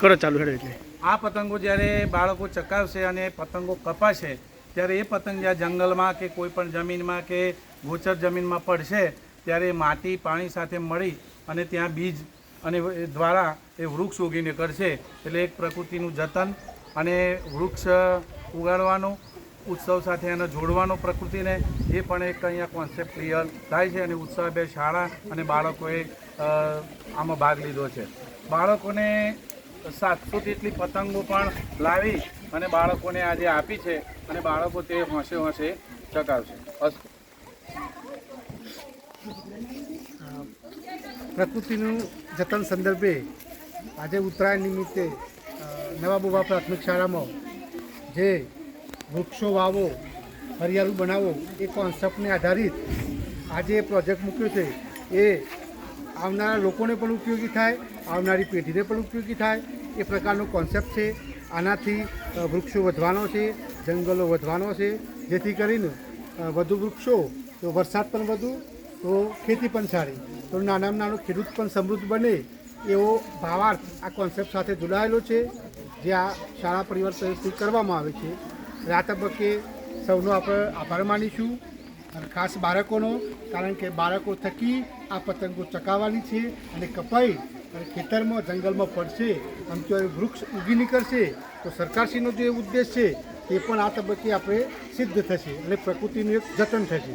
કરો ચાલુ હેડો એટલે આ પતંગો જ્યારે બાળકો ચકાવશે અને પતંગો કપાશે ત્યારે એ પતંગ જ્યાં જંગલમાં કે કોઈ પણ જમીનમાં કે ગોચર જમીનમાં પડશે ત્યારે માટી પાણી સાથે મળી અને ત્યાં બીજ અને દ્વારા એ વૃક્ષ ઉગીને કરશે. એટલે એક પ્રકૃતિનું જતન અને વૃક્ષ ઉગાડવાનો ઉત્સવ સાથે એને જોડવાનો પ્રકૃતિને એ પણ એક અહીંયા કોન્સેપ્ટ ક્લિયર થાય છે. અને ઉત્સવ શાળા અને બાળકોએ આમાં ભાગ લીધો છે. બાળકોને 700 જેટલી પતંગો પણ લાવી અને બાળકોને આજે આપી છે અને બાળકો તે હોંશે હોંશે ચગાવશે. પ્રકૃતિનું જતન સંદર્ભે આજે ઉત્તરાયણ નિમિત્તે નવાબોબા પ્રાથમિક શાળામાં જે વૃક્ષો વાવો હરિયાળું બનાવો એ કોન્સેપ્ટને આધારિત આજે પ્રોજેક્ટ મૂક્યો છે. એ આવનારા લોકોને પણ ઉપયોગી થાય, આવનારી પેઢીને પણ ઉપયોગી થાય એ પ્રકારનો કોન્સેપ્ટ છે. આનાથી વૃક્ષો વધવાનો છે, જંગલો વધવાનો છે, જેથી કરીને વધુ વૃક્ષો તો વરસાદ પણ વધુ તો ખેતી પણ સારી તો નાનામાં નાનો ખેડૂત પણ સમૃદ્ધ બને એવો ભાવાર્થ આ કોન્સેપ્ટ સાથે જોડાયેલો છે, જે આ શાળા પરિવાર તરફથી કરવામાં આવે છે. આ તબક્કે સૌનો આપણે આભાર માનીશું અને ખાસ બાળકોનો, કારણ કે બાળકો થકી આ પતંગો ચકાવવાની છે અને કપાઈ અને ખેતરમાં જંગલમાં પડશે આમ તો વૃક્ષ ઉગી નીકળશે તો સરકારશ્રીનો જે ઉદ્દેશ છે તે પણ આ તબક્કે આપણે સિદ્ધ થશે અને પ્રકૃતિનું એક જતન થશે.